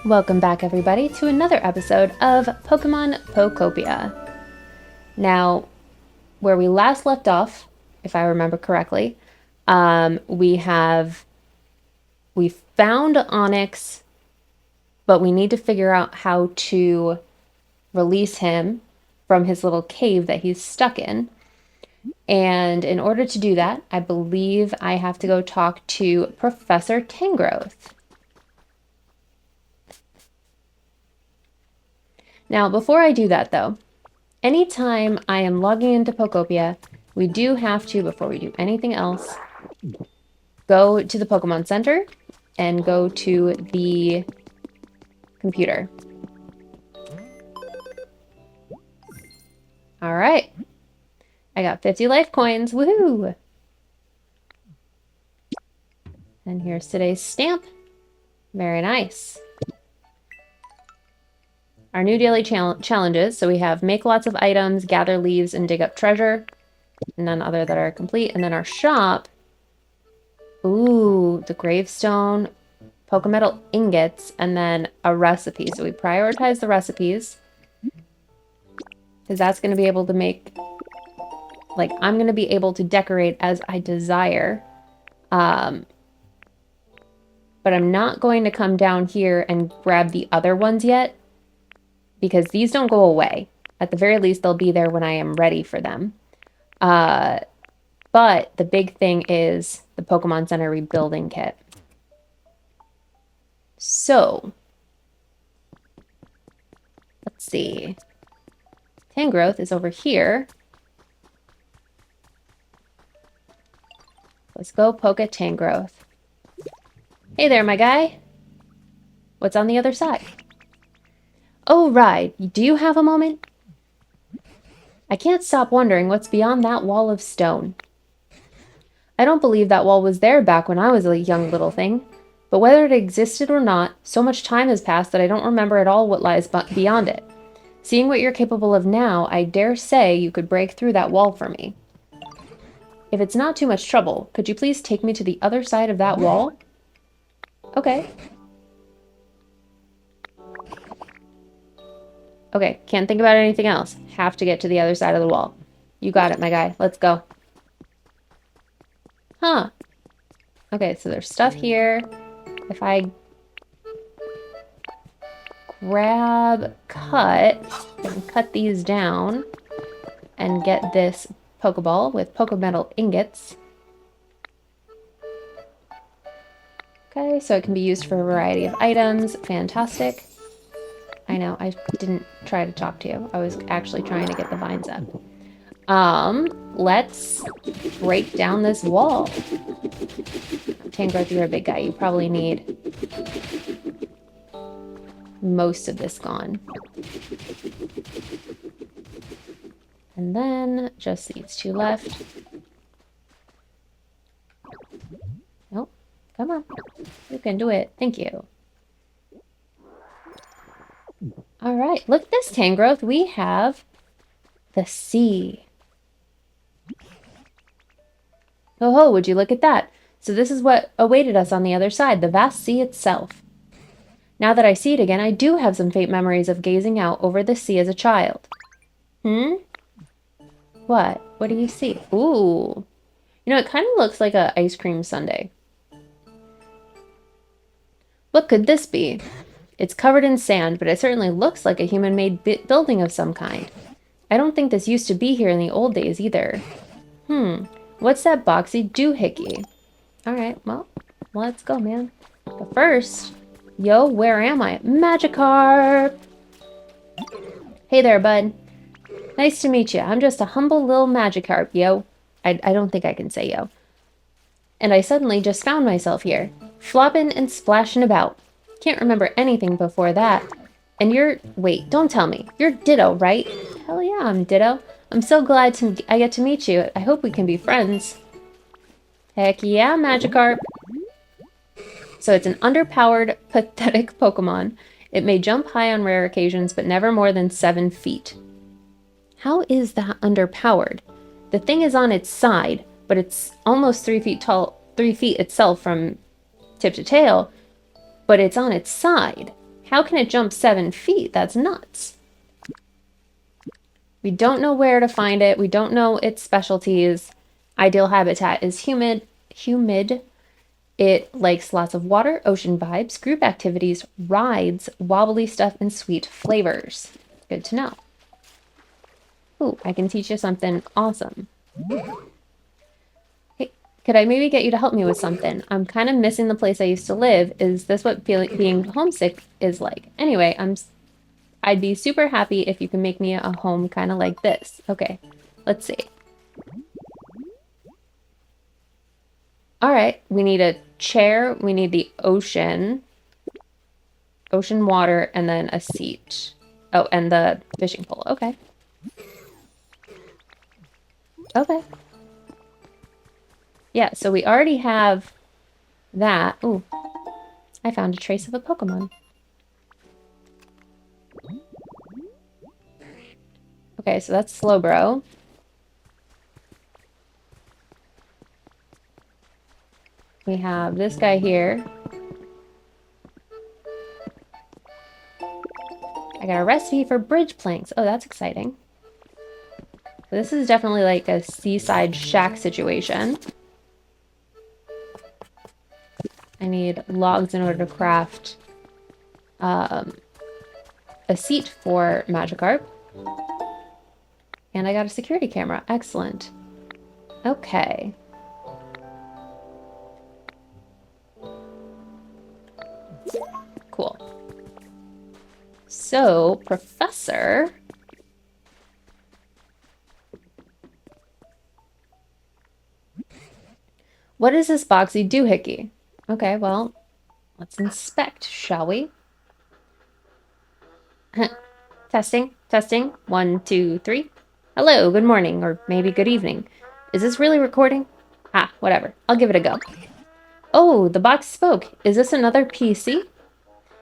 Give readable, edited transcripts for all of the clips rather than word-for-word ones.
Welcome back, everybody, to another episode of Pokemon Pokopia. Now, where we last left off, if I remember correctly, we found Onyx, but we need to figure out how to release him from his little cave that he's stuck in. And in order to do that, I believe I have to go talk to Professor Tangrowth. Now, before I do that, though, anytime I am logging into Pokopia, we do have to, before we do anything else, go to the Pokemon Center and go to the computer. All right. I got 50 life coins. Woohoo! And here's today's stamp. Very nice. Our new daily challenges. So we have make lots of items, gather leaves, and dig up treasure. None other that are complete. And then our shop. Ooh, the gravestone, Pokemetal ingots, and then a recipe. So we prioritize the recipes. Because that's going to be able to make... Like, I'm going to be able to decorate as I desire. But I'm not going to come down here and grab the other ones yet. Because these don't go away. At the very least, they'll be there when I am ready for them. But the big thing is the Pokemon Center rebuilding kit. So, let's see. Tangrowth is over here. Let's go poke at Tangrowth. Hey there, my guy. What's on the other side? Oh, right. Do you have a moment? I can't stop wondering what's beyond that wall of stone. I don't believe that wall was there back when I was a young little thing. But whether it existed or not, so much time has passed that I don't remember at all what lies beyond it. Seeing what you're capable of now, I dare say you could break through that wall for me. If it's not too much trouble, could you please take me to the other side of that wall? Okay. Okay, can't think about anything else. Have to get to the other side of the wall. You got it, my guy. Let's go. Huh. Okay, so there's stuff here. If I grab cut, I can cut these down and get this Pokeball with Pokemetal ingots. Okay, so it can be used for a variety of items. Fantastic. I know, I didn't try to talk to you. I was actually trying to get the vines up. Let's break down this wall. Tangrowth, you're a big guy. You probably need most of this gone. And then just these two left. Nope. Come on. You can do it. Thank you. All right. Look at this, Tangrowth. We have the sea. Oh ho, would you look at that? So this is what awaited us on the other side, the vast sea itself. Now that I see it again, I do have some faint memories of gazing out over the sea as a child. What? What do you see? Ooh. You know, it kind of looks like an ice cream sundae. What could this be? It's covered in sand, but it certainly looks like a human-made building of some kind. I don't think this used to be here in the old days either. What's that boxy doohickey? Alright, well, let's go, man. But first, yo, where am I? Magikarp! Hey there, bud. Nice to meet you. I'm just a humble little Magikarp, yo. I don't think I can say yo. And I suddenly just found myself here, flopping and splashing about. Can't remember anything before that. And you're... Wait, don't tell me. You're Ditto, right? Hell yeah, I'm Ditto. I'm so glad I get to meet you. I hope we can be friends. Heck yeah, Magikarp. So it's an underpowered, pathetic Pokemon. It may jump high on rare occasions, but never more than 7 feet. How is that underpowered? The thing is on its side, but it's almost 3 feet tall, 3 feet itself from tip to tail, but it's on its side. How can it jump 7 feet? That's nuts. We don't know where to find it. We don't know its specialties. Ideal habitat is humid. It likes lots of water, ocean vibes, group activities, rides, wobbly stuff, and sweet flavors. Good to know. Ooh, I can teach you something awesome. Hey, could I maybe get you to help me with something? I'm kind of missing the place I used to live. Is this what being homesick is like? Anyway, I'd be super happy if you can make me a home kind of like this. Okay, let's see. All right, we need a chair, we need the ocean water, and then a seat. Oh, and the fishing pole. Okay. Okay. Yeah, so we already have that. Ooh, I found a trace of a Pokemon. Okay, so that's Slowbro. We have this guy here. I got a recipe for bridge planks. Oh, that's exciting. So this is definitely like a seaside shack situation. I need logs in order to craft a seat for Magikarp. And I got a security camera. Excellent. Okay. Cool. So, Professor... What is this boxy doohickey? Okay, well, let's inspect, shall we? Testing, testing. 1, 2, 3. Hello, good morning, or maybe good evening. Is this really recording? Ah, whatever. I'll give it a go. Oh, the box spoke. Is this another PC?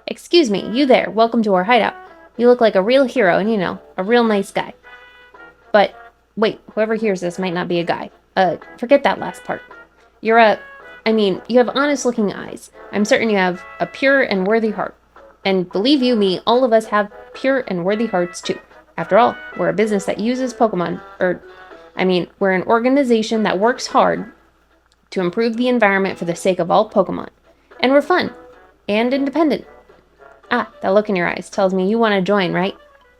Excuse me, you there. Welcome to our hideout. You look like a real hero and, you know, a real nice guy. But, wait, whoever hears this might not be a guy. Forget that last part. You have honest-looking eyes. I'm certain you have a pure and worthy heart. And believe you me, all of us have pure and worthy hearts too. After all, we're a business that uses Pokemon, we're an organization that works hard to improve the environment for the sake of all Pokemon. And we're fun. And independent. Ah, that look in your eyes tells me you want to join, right?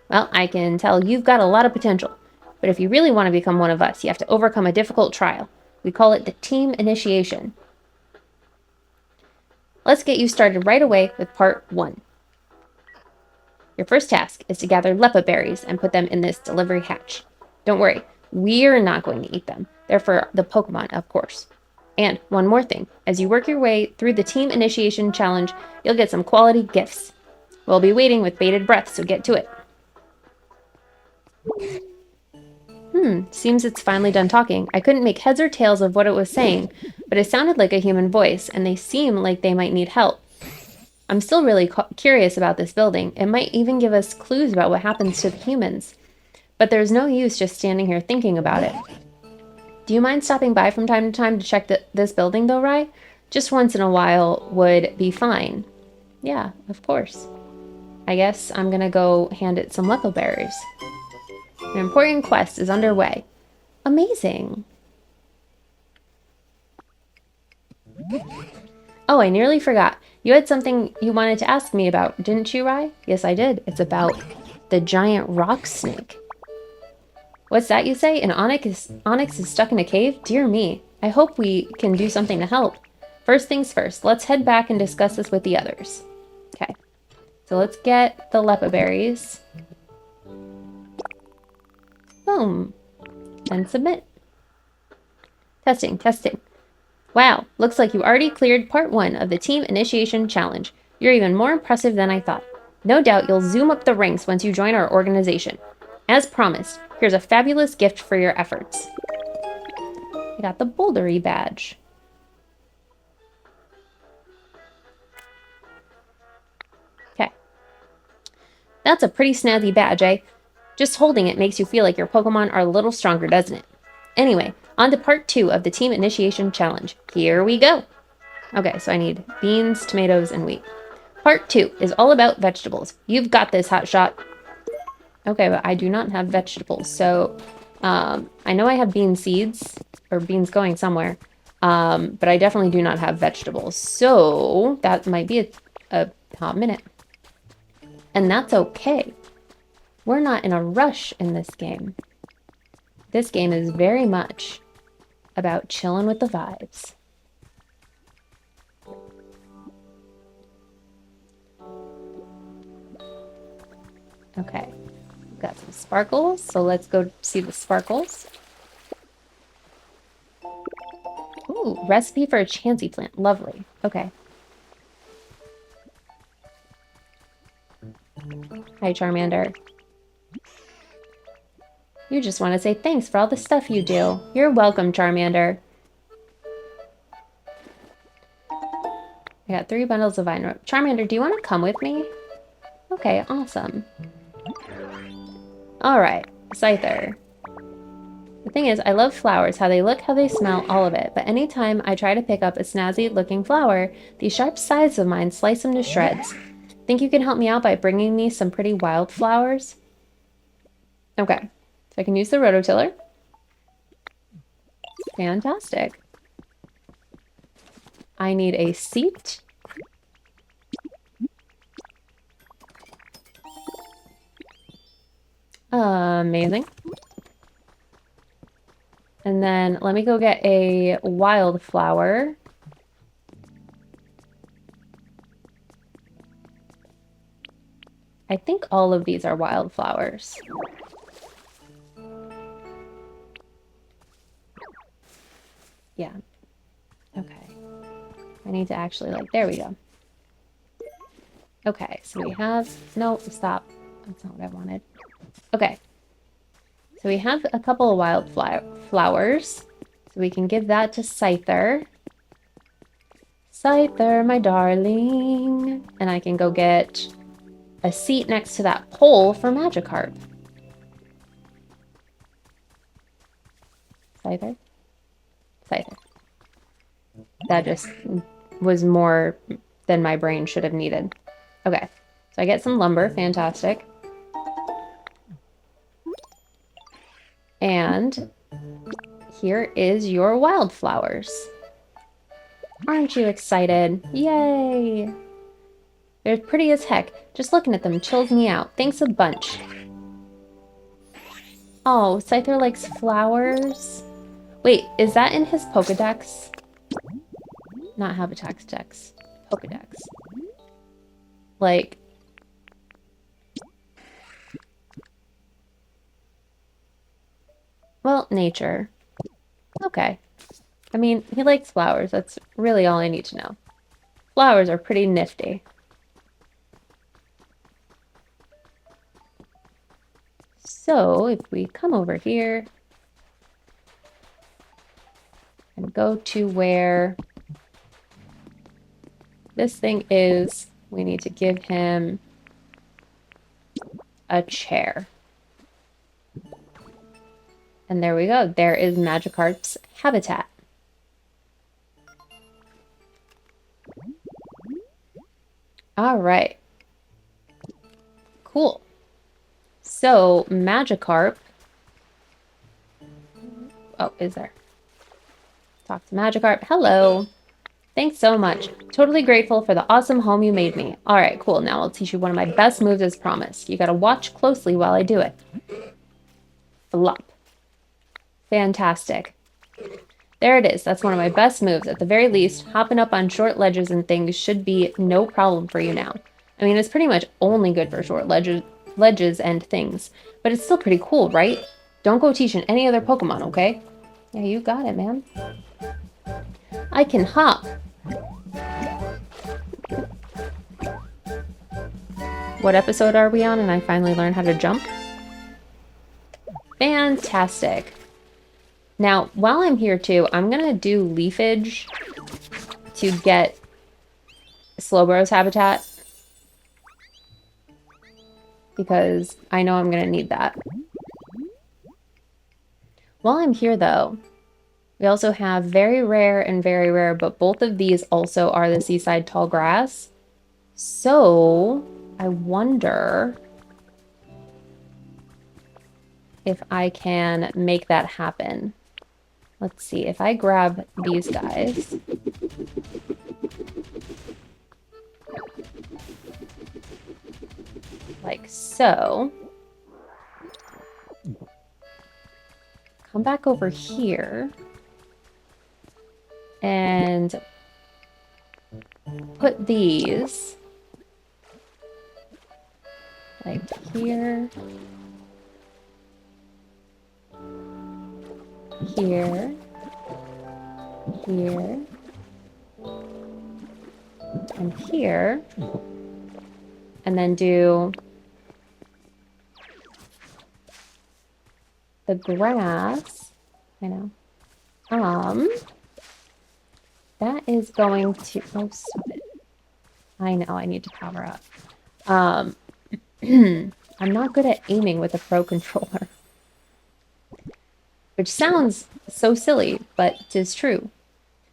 Well, I can tell you've got a lot of potential. But if you really want to become one of us, you have to overcome a difficult trial. We call it the team initiation. Let's get you started right away with part 1. Your first task is to gather Leppa berries and put them in this delivery hatch. Don't worry, we're not going to eat them. They're for the Pokemon, of course. And one more thing, as you work your way through the team initiation challenge, you'll get some quality gifts. We'll be waiting with bated breath, so get to it. Seems it's finally done talking. I couldn't make heads or tails of what it was saying, but it sounded like a human voice, and they seem like they might need help. I'm still really curious about this building. It might even give us clues about what happens to the humans. But there's no use just standing here thinking about it. Do you mind stopping by from time to time to check this building, though, Rai? Just once in a while would be fine. Yeah, of course. I guess I'm gonna go hand it some Leppa berries. An important quest is underway. Amazing. Oh, I nearly forgot. You had something you wanted to ask me about, didn't you, Rai? Yes, I did. It's about the giant rock snake. What's that you say? An onyx is stuck in a cave? Dear me. I hope we can do something to help. First things first, let's head back and discuss this with the others. Okay. So let's get the Leppa berries. Boom. And submit. Testing, testing. Wow, looks like you already cleared part 1 of the team initiation challenge. You're even more impressive than I thought. No doubt you'll zoom up the ranks once you join our organization. As promised, here's a fabulous gift for your efforts. I got the Bouldery badge. Okay. That's a pretty snazzy badge, eh? Just holding it makes you feel like your Pokemon are a little stronger, doesn't it? Anyway, on to part 2 of the team initiation challenge. Here we go. Okay, so I need beans, tomatoes, and wheat. Part 2 is all about vegetables. You've got this, hotshot. Okay, but I do not have vegetables, so I know I have bean seeds, or beans going somewhere, but I definitely do not have vegetables, so that might be a hot minute. And that's okay. We're not in a rush in this game. This game is very much about chilling with the vibes. Okay, we've got some sparkles, so let's go see the sparkles. Ooh, recipe for a chansey plant. Lovely. Okay. Hi, Charmander. You just want to say thanks for all the stuff you do. You're welcome, Charmander. I got 3 bundles of vine rope. Charmander, do you want to come with me? Okay, awesome. Alright, Scyther. The thing is, I love flowers, how they look, how they smell, all of it. But anytime I try to pick up a snazzy-looking flower, these sharp scythes of mine slice them to shreds. Think you can help me out by bringing me some pretty wildflowers? Okay, so I can use the rototiller. Fantastic. I need a seat. Amazing. And then let me go get a wildflower. I think all of these are wildflowers. Yeah. Okay. I need to actually, like, there we go. Okay, so we have, no, stop. That's not what I wanted. Okay. So we have a couple of wildflowers. So we can give that to Scyther. Scyther, my darling. And I can go get a seat next to that pole for Magikarp. Scyther? Scyther. That just was more than my brain should have needed. Okay, so I get some lumber. Fantastic. And here is your wildflowers. Aren't you excited? Yay! They're pretty as heck. Just looking at them chills me out. Thanks a bunch. Oh, Scyther likes flowers? Wait, is that in his Pokedex? Not Habitats Dex. Pokedex. Like... Well, nature. Okay. I mean, he likes flowers. That's really all I need to know. Flowers are pretty nifty. So, if we come over here and go to where this thing is, we need to give him a chair. And there we go. There is Magikarp's habitat. All right. Cool. So, Magikarp... Oh, is there? Talk to Magikarp. Hello. Thanks so much. Totally grateful for the awesome home you made me. All right, cool. Now I'll teach you one of my best moves as promised. You gotta watch closely while I do it. Flop. Fantastic. There it is. That's one of my best moves. At the very least, hopping up on short ledges and things should be no problem for you now. I mean, it's pretty much only good for short ledges and things. But it's still pretty cool, right? Don't go teaching any other Pokemon, okay? Yeah, you got it, man. I can hop. What episode are we on and I finally learned how to jump? Fantastic. Now, while I'm here too, I'm going to do leafage to get Slowbro's habitat. Because I know I'm going to need that. While I'm here though, we also have very rare and very rare, but both of these also are the seaside tall grass. So I wonder if I can make that happen. Let's see, if I grab these guys. Like so. Come back over here. And put these like here, here, here, and here, and then do the grass. I know. That is going to, oh, stop it. I know, I need to power up. I'm not good at aiming with a Pro Controller. Which sounds so silly, but it is true.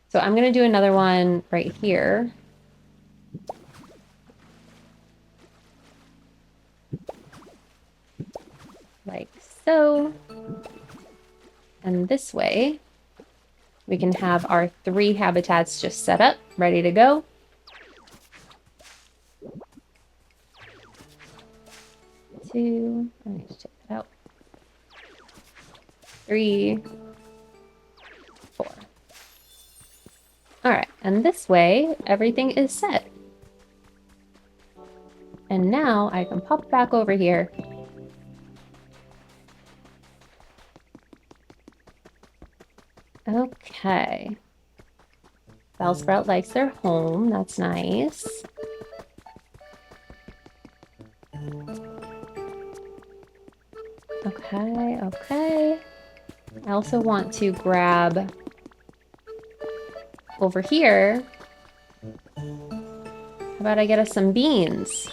So I'm going to do another one right here. Like so. And this way, we can have our 3 habitats just set up, ready to go. Two, I need to take that out. 3, 4. All right, and this way, everything is set. And now I can pop back over here. Okay. Bellsprout likes their home. That's nice. Okay, okay. I also want to grab over here. How about I get us some beans?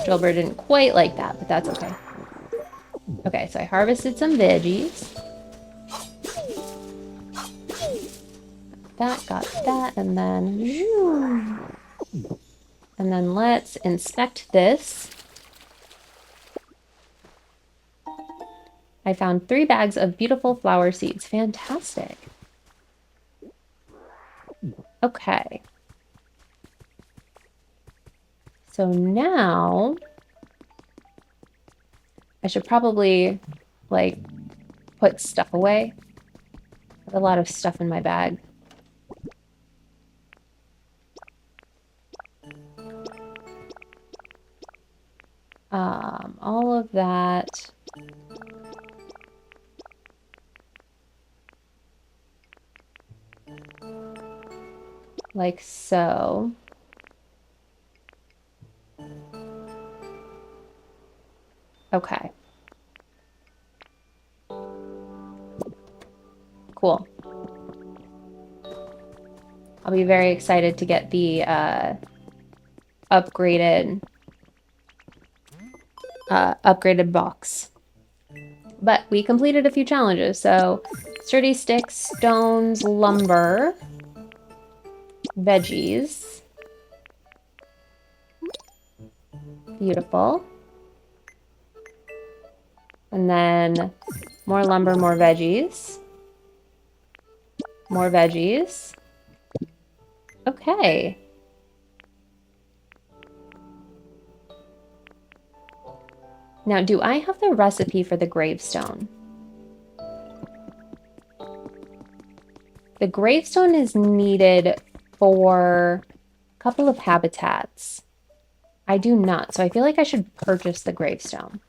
Drillbur didn't quite like that, but that's okay. Okay, so I harvested some veggies. Got that, and then let's inspect this. I found 3 bags of beautiful flower seeds. Fantastic. Okay. So now I should probably like put stuff away. I have a lot of stuff in my bag. All of that. Like so. Okay. Cool. I'll be very excited to get the upgraded box. But we completed a few challenges, so sturdy sticks, stones, lumber, veggies. Beautiful. And then more lumber, more veggies. More veggies. Okay. Now, do I have the recipe for the gravestone? The gravestone is needed for a couple of habitats. I do not, so I feel like I should purchase the gravestone.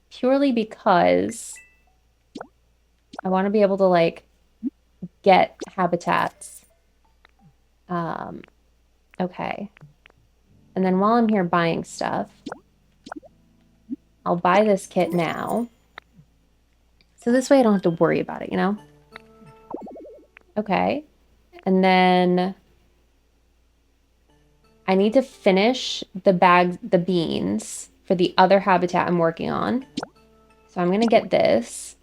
Purely because I want to be able to, like, get habitats. Okay. And then while I'm here buying stuff, I'll buy this kit now. So this way I don't have to worry about it, you know? Okay. And then I need to finish the beans. for the other habitat I'm working on. So I'm going to get this.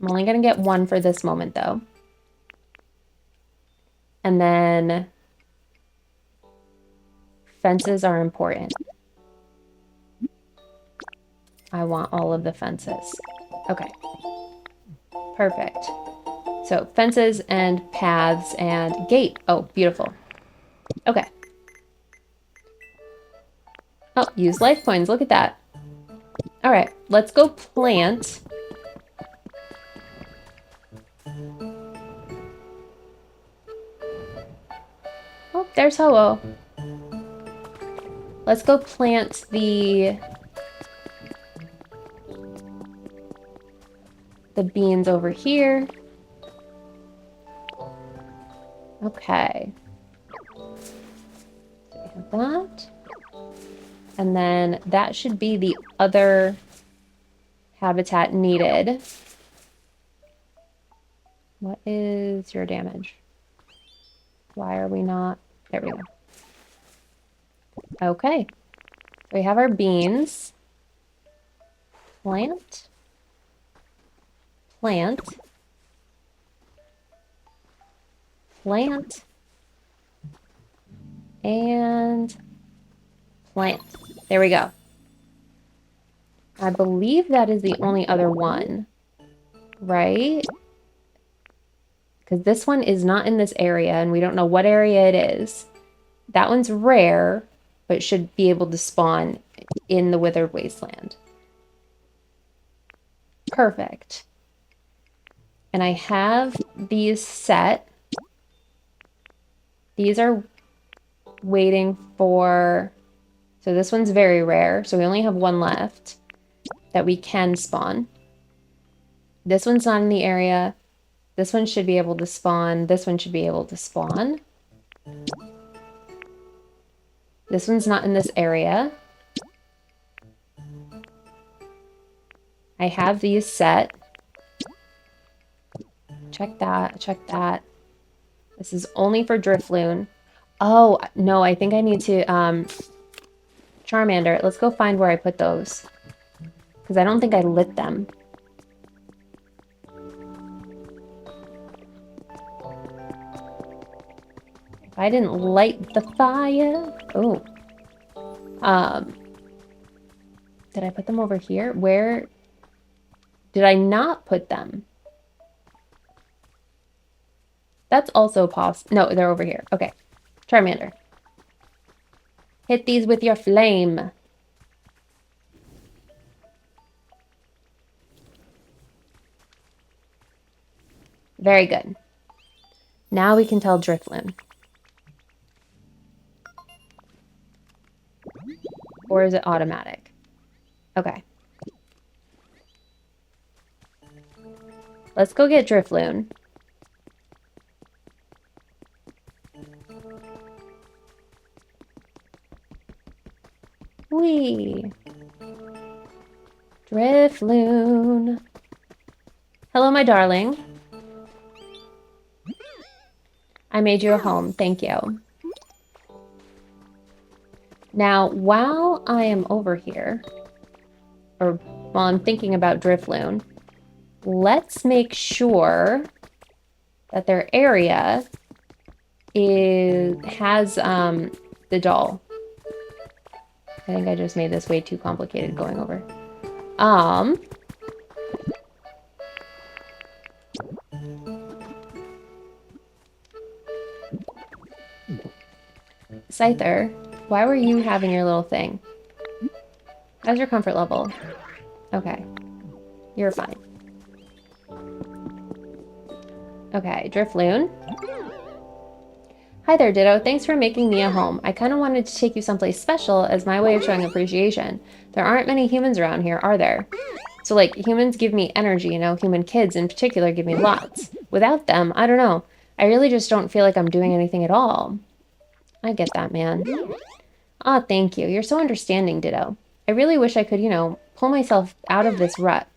I'm only going to get one for this moment, though. And then fences are important. I want all of the fences. Okay. Perfect. So fences and paths and gate. Oh, beautiful. Okay. Oh, use life coins. Look at that. All right, let's go plant. Oh, there's Ho-Oh. Let's go plant the beans over here. Okay. So we have that. And then that should be the other habitat needed. What is your damage? Why are we not? There we go. Okay. We have our beans. Plant. Plant. Plant. And plant. There we go. I believe that is the only other one, right? Because this one is not in this area, and we don't know what area it is. That one's rare, but should be able to spawn in the Withered Wasteland. Perfect. And I have these set. These are waiting for... So this one's very rare, so we only have one left that we can spawn. This one's not in the area. This one should be able to spawn. This one should be able to spawn. This one's not in this area. I have these set. Check that, check that. This is only for Drifloon. Oh, no, I think I need to, Charmander, let's go find where I put those. Because I don't think I lit them. If I didn't light the fire... Oh. Did I put them over here? Where... Did I not put them? That's also possible. No, they're over here. Okay. Charmander. Hit these with your flame. Very good. Now we can tell Drifloon. Or is it automatic? Okay. Let's go get Drifloon. Whee! Drifloon. Hello, my darling. I made you a home. Thank you. Now, while I am over here, or while I'm thinking about Drifloon, let's make sure that their area has the doll. I think I just made this way too complicated going over. Scyther, why were you having your little thing? How's your comfort level? Okay. You're fine. Okay, Drifloon. Hi there, Ditto. Thanks for making me a home. I kind of wanted to take you someplace special as my way of showing appreciation. There aren't many humans around here, are there? So, like, humans give me energy, you know? Human kids, in particular, give me lots. Without them, I don't know. I really just don't feel like I'm doing anything at all. I get that, man. Aw, thank you. You're so understanding, Ditto. I really wish I could, you know, pull myself out of this rut.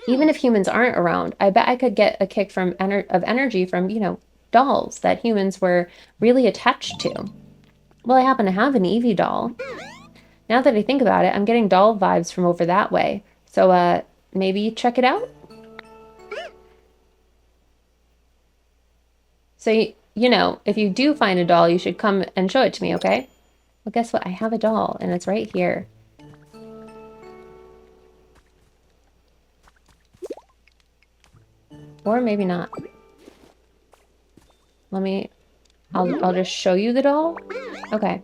Even if humans aren't around, I bet I could get a kick from energy from, you know, dolls that humans were really attached to. Well, I happen to have an Eevee doll. Now that I think about it, I'm getting doll vibes from over that way. So, maybe check it out? So, you know, if you do find a doll, you should come and show it to me, okay? Well, guess what? I have a doll, and it's right here. Or maybe not. I'll just show you the doll? Okay.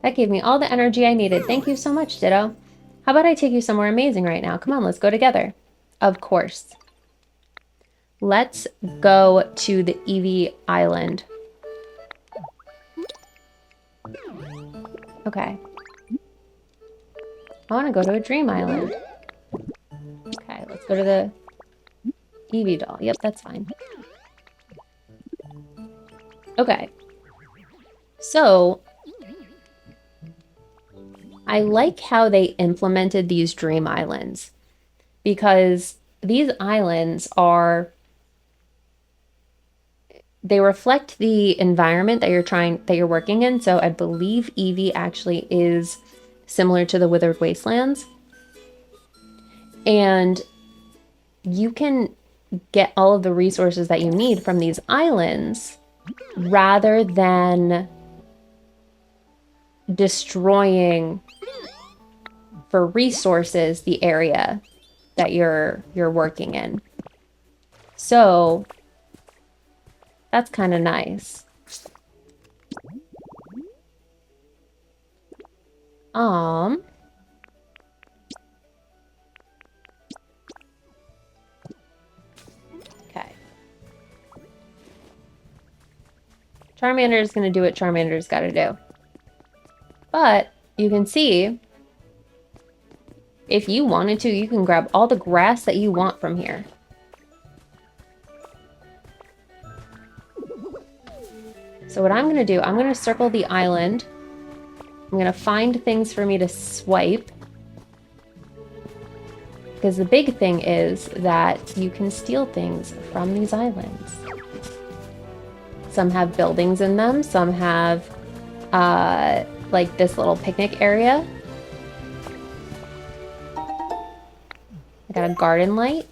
That gave me all the energy I needed. Thank you so much, Ditto. How about I take you somewhere amazing right now? Come on, let's go together. Of course. Let's go to the Eevee Island. Okay. I want to go to a dream island. Okay, let's go to the Eevee doll. Yep, that's fine. Okay. So, I like how they implemented these dream islands, because these islands they reflect the environment that you're working in. So I believe Eevee actually is similar to the Withered Wastelands. And you can get all of the resources that you need from these islands rather than destroying for resources the area that you're working in. So that's kind of nice. Okay. Charmander is going to do what Charmander's got to do. But you can see, if you wanted to, you can grab all the grass that you want from here. So what I'm going to do, I'm going to circle the island. I'm going to find things for me to swipe. Because the big thing is that you can steal things from these islands. Some have buildings in them. Some have, like this little picnic area. I got a garden light.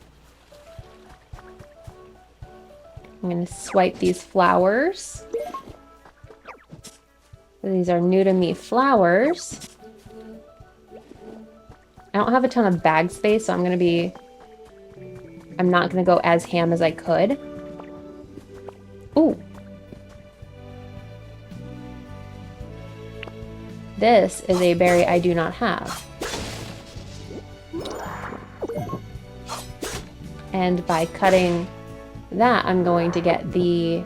I'm going to swipe these flowers. These are new to me flowers. I don't have a ton of bag space, so I'm not going to go as ham as I could. Ooh. This is a berry I do not have. And by cutting that, I'm going to get the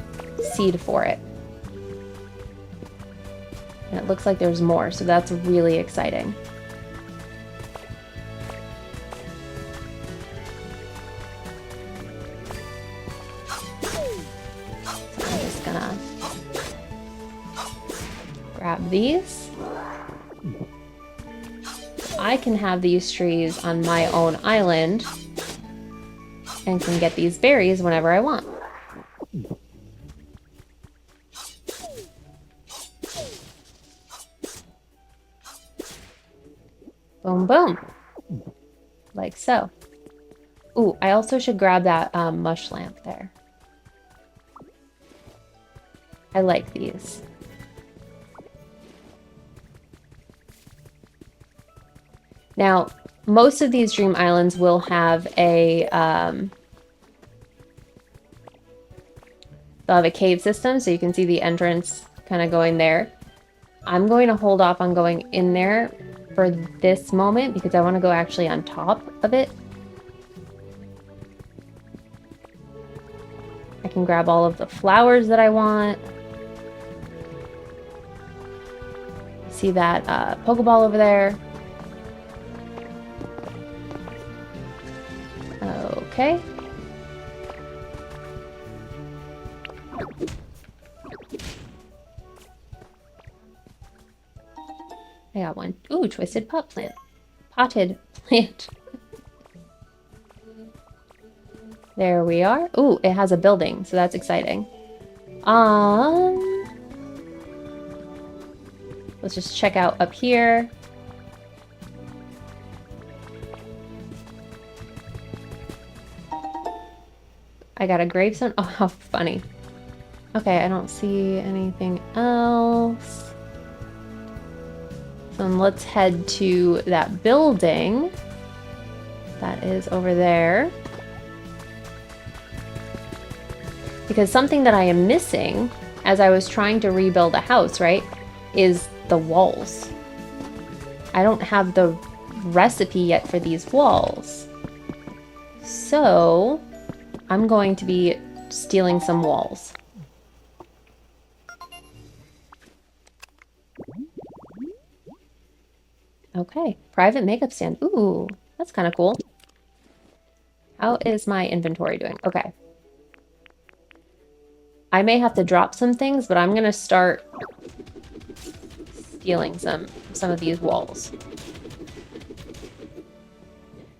seed for it. And it looks like there's more, so that's really exciting. So I'm just gonna grab these. I can have these trees on my own island and can get these berries whenever I want. Boom, boom. Like so. Ooh, I also should grab that mush lamp there. I like these. Now, most of these dream islands will have a they'll have a cave system, so you can see the entrance kind of going there. I'm going to hold off on going in there for this moment because I want to go actually on top of it. I can grab all of the flowers that I want. See that Pokeball over there? Okay. I got one. Ooh, twisted pot plant. Potted plant. There we are. Ooh, it has a building, so that's exciting. Let's just check out up here. I got a gravestone. Oh, how funny. Okay, I don't see anything else. So let's head to that building. That is over there. Because something that I am missing as I was trying to rebuild a house, right, is the walls. I don't have the recipe yet for these walls. So I'm going to be stealing some walls. Okay, private makeup stand. Ooh, that's kind of cool. How is my inventory doing? Okay. I may have to drop some things, but I'm going to start stealing some of these walls.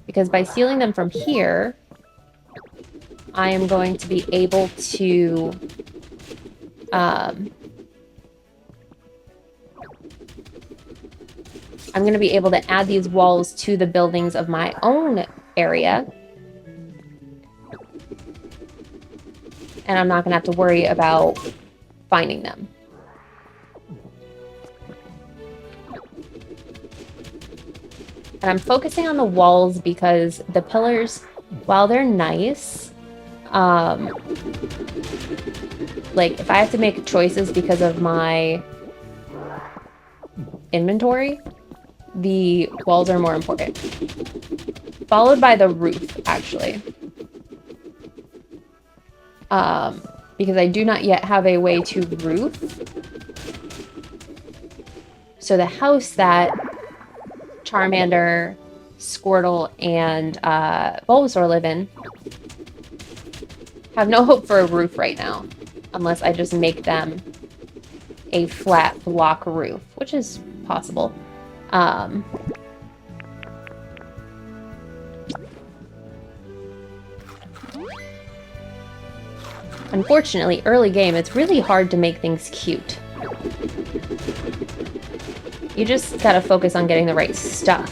Because by stealing them from here, I am going to be able to I'm going to be able to add these walls to the buildings of my own area. And I'm not going to have to worry about finding them. And I'm focusing on the walls because the pillars, while they're nice, like if I have to make choices because of my inventory, the walls are more important. Followed by the roof, actually. Because I do not yet have a way to roof. So the house that Charmander, Squirtle, and Bulbasaur live in have no hope for a roof right now. Unless I just make them a flat block roof, which is possible. Unfortunately, early game, it's really hard to make things cute. You just gotta focus on getting the right stuff.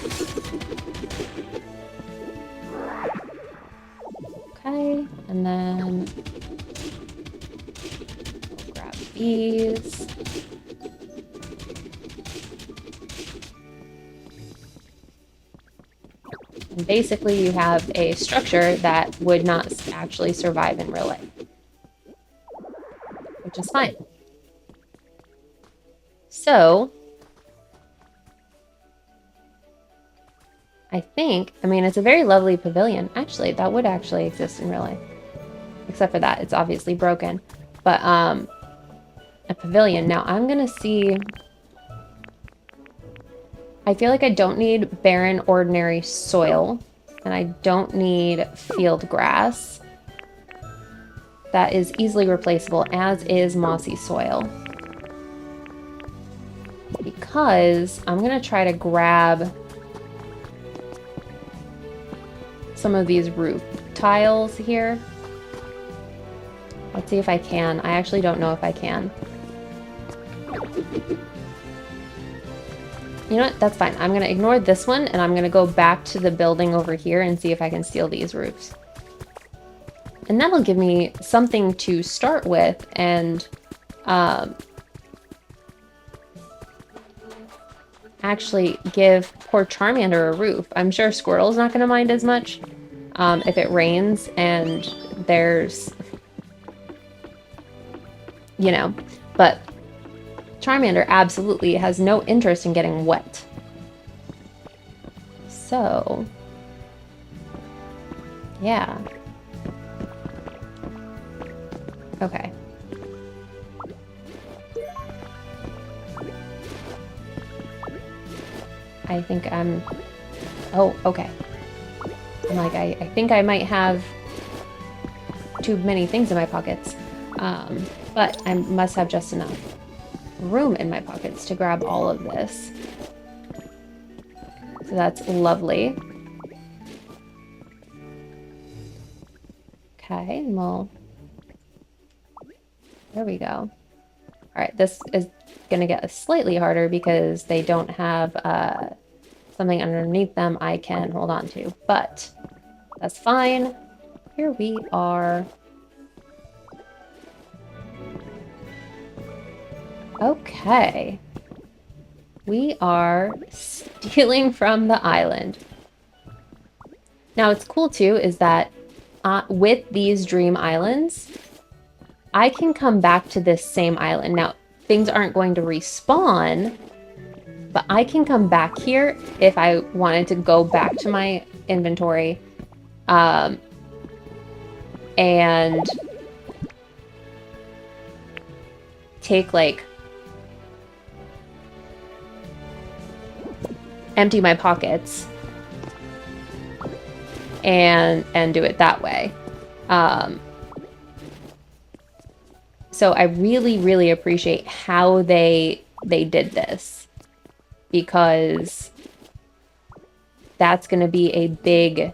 Okay, and then we'll grab these. And basically, you have a structure that would not actually survive in real life. Which is fine. So, I mean, it's a very lovely pavilion. Actually, that would actually exist in real life. Except for that, it's obviously broken. But, a pavilion. Now, I'm gonna see... I feel like I don't need barren, ordinary soil. And I don't need field grass. That is easily replaceable, as is mossy soil. Because I'm gonna try to grab some of these roof tiles here. Let's see if I can. I actually don't know if I can. You know what? That's fine. I'm gonna ignore this one, and I'm gonna go back to the building over here and see if I can steal these roofs. And that'll give me something to start with, and actually give poor Charmander a roof. I'm sure Squirtle's not going to mind as much if it rains and there's, you know, but Charmander absolutely has no interest in getting wet. So, yeah. Okay. I think I'm... Oh, okay. I'm like, I think I might have too many things in my pockets. But I must have just enough room in my pockets to grab all of this. So that's lovely. Okay, well... There we go. Alright, this is gonna get slightly harder because they don't have something underneath them I can hold on to. But that's fine. Here we are. Okay. We are stealing from the island. Now, what's cool too is that with these dream islands, I can come back to this same island. Now, things aren't going to respawn, but I can come back here if I wanted to go back to my inventory and take like empty my pockets and do it that way. So I really appreciate how they did this, because that's going to be a big...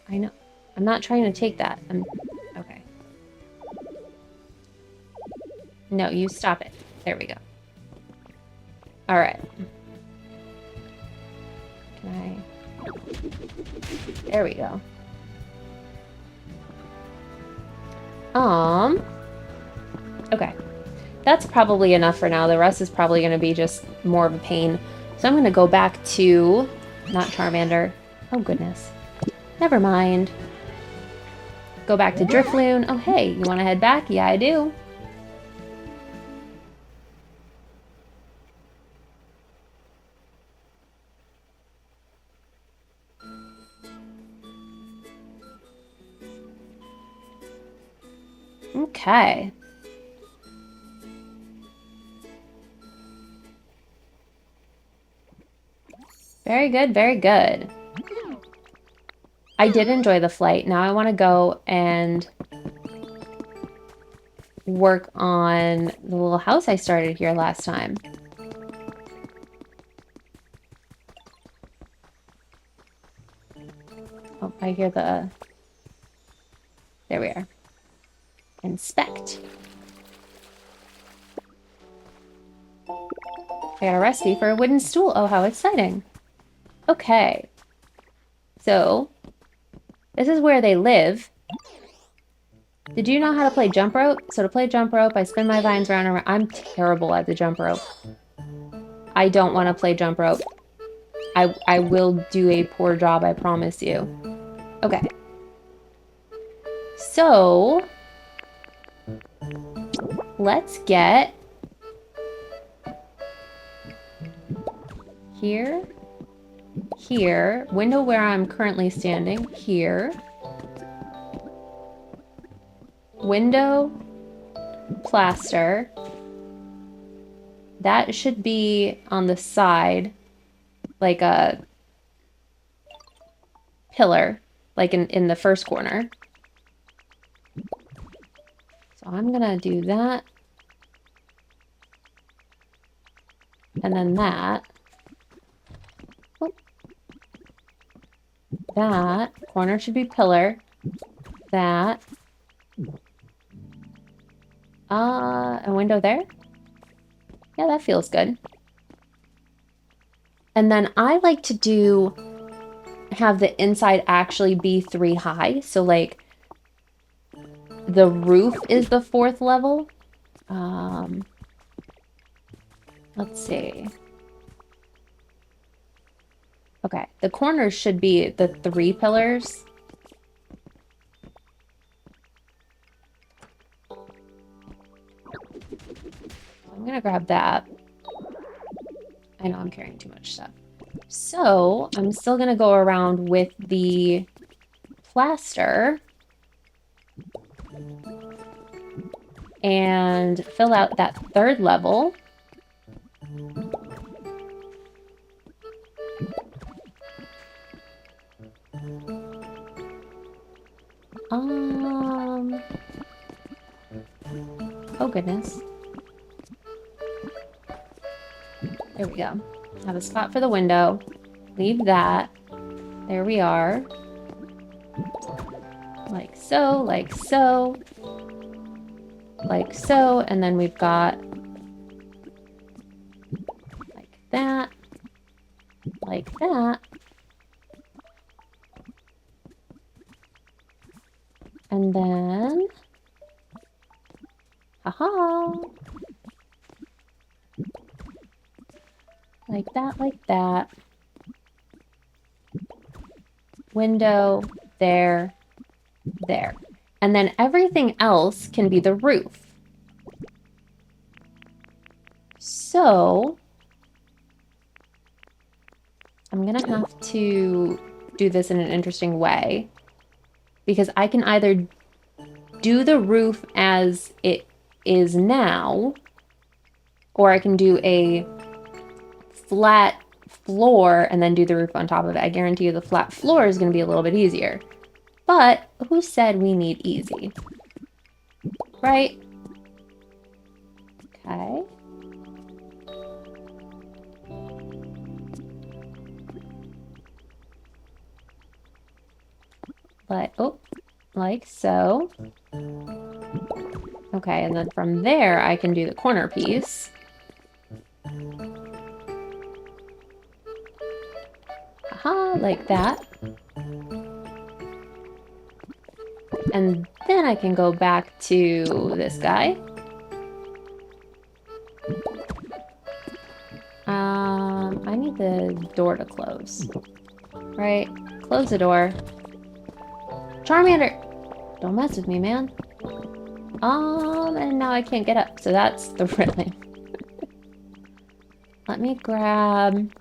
I know. I'm not trying to take that. Okay. No, you stop it. There we go. All right. Can I... There we go. Okay. That's probably enough for now. The rest is probably going to be just more of a pain. So I'm going to go back to... Not Charmander. Oh, goodness. Never mind. Go back to Drifloon. Oh, hey, you want to head back? Yeah, I do. Okay. Very good, very good. I did enjoy the flight. Now I want to go and work on the little house I started here last time. Oh, I hear the... There we are. Inspect. I got a recipe for a wooden stool. Oh, how exciting. Okay. So, this is where they live. Did you know how to play jump rope? So to play jump rope, I spin my vines round and round. I'm terrible at the jump rope. I don't want to play jump rope. I will do a poor job, I promise you. Okay. So, let's get here, here, window where I'm currently standing, here, window, plaster. That should be on the side, like a pillar, like in the first corner. So I'm gonna do that. And then that. Oh. That. Corner should be pillar. That. A window there? Yeah, that feels good. And then I like to have the inside actually be 3 high. So like the roof is the 4th level. Let's see. Okay, the corners should be the 3 pillars. I'm gonna grab that. I know I'm carrying too much stuff. So I'm still gonna go around with the plaster and fill out that 3rd level. Oh goodness. There we go. Have a spot for the window. Leave that. There we are. Like so, like so. like so, and then we've got like that, like that. And then, haha, like that, like that. Window, there, there. And then everything else can be the roof. So, I'm gonna have to do this in an interesting way, because I can either do the roof as it is now, or I can do a flat floor and then do the roof on top of it. I guarantee you the flat floor is going to be a little bit easier. But who said we need easy? Right? Okay. Like so. Okay, and then from there I can do the corner piece. Aha, like that. And then I can go back to this guy. I need the door to close. Right? Close the door. Charmander! Don't mess with me, man. And now I can't get up, so that's the railing. Let me grab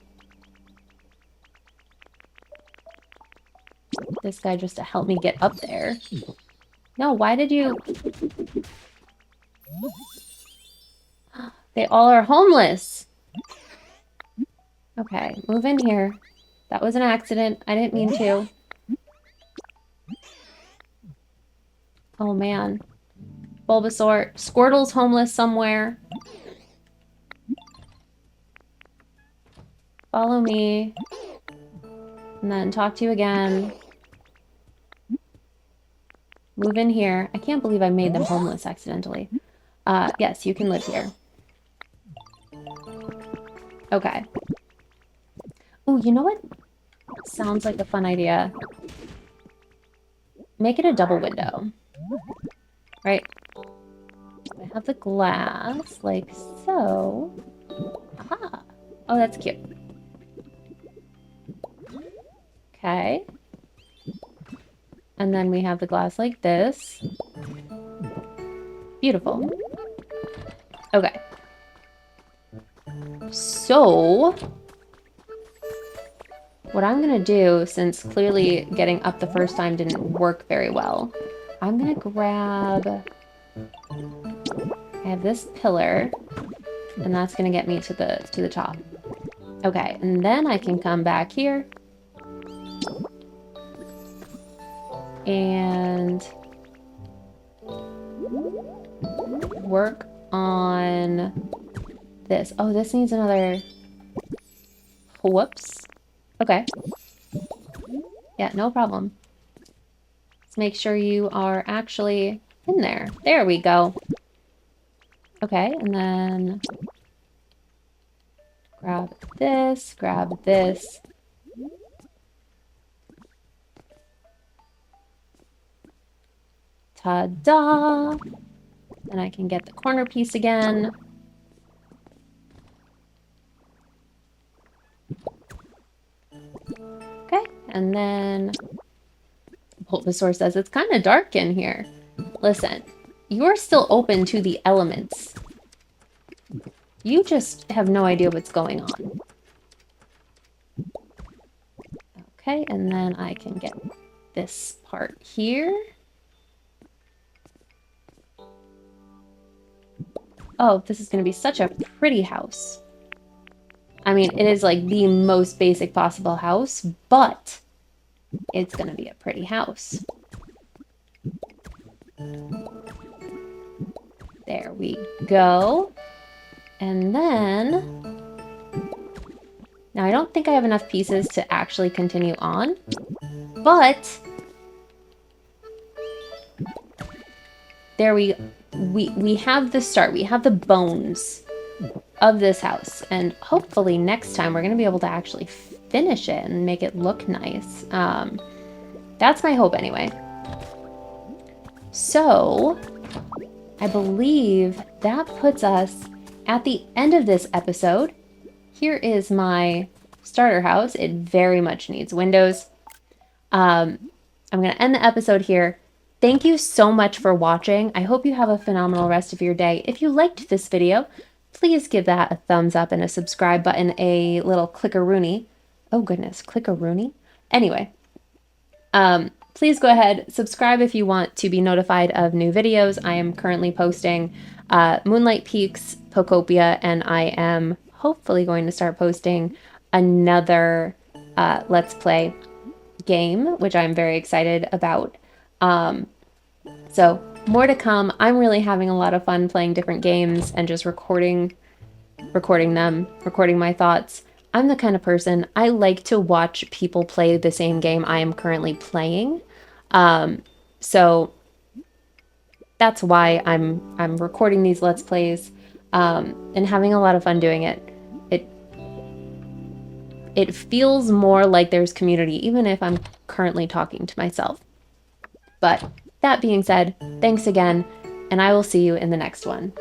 this guy just to help me get up there. No, why did you... They all are homeless. Okay, move in here. That was an accident. I didn't mean to. Oh, man. Bulbasaur. Squirtle's homeless somewhere. Follow me. And then talk to you again. Move in here. I can't believe I made them homeless accidentally. Yes, you can live here. Okay. Ooh, you know what? Sounds like a fun idea. Make it a double window. Right? I have the glass, like so. Aha! Oh, that's cute. Okay. And then we have the glass like this. Beautiful. Okay. So, what I'm gonna do, since clearly getting up the first time didn't work very well, I'm gonna grab... I have this pillar, and that's gonna get me to the top. Okay, and then I can come back here. And work on this. Oh, this needs another... Whoops. Okay. Yeah, no problem. Let's make sure you are actually in there. There we go. Okay, and then grab this, grab this. Ta-da! And I can get the corner piece again. Okay, and then Bulbasaur says it's kind of dark in here. Listen, you're still open to the elements. You just have no idea what's going on. Okay, and then I can get this part here. Oh, this is going to be such a pretty house. I mean, it is like the most basic possible house, but it's going to be a pretty house. There we go. And then... Now, I don't think I have enough pieces to actually continue on, but... There we we have the start. We have the bones of this house. And hopefully next time we're going to be able to actually finish it and make it look nice. That's my hope anyway. So I believe that puts us at the end of this episode. Here is my starter house. It very much needs windows. I'm going to end the episode here. Thank you so much for watching. I hope you have a phenomenal rest of your day. If you liked this video, please give that a thumbs up and a subscribe button, a little clickaroony. Oh goodness, clickaroony? Anyway, please go ahead, subscribe if you want to be notified of new videos. I am currently posting Moonlight Peaks, Pokopia, and I am hopefully going to start posting another Let's Play game, which I'm very excited about. So more to come. I'm really having a lot of fun playing different games and just recording my thoughts. I'm the kind of person, I like to watch people play the same game I am currently playing. So that's why I'm recording these Let's Plays, and having a lot of fun doing it. It feels more like there's community, even if I'm currently talking to myself. But that being said, thanks again, and I will see you in the next one.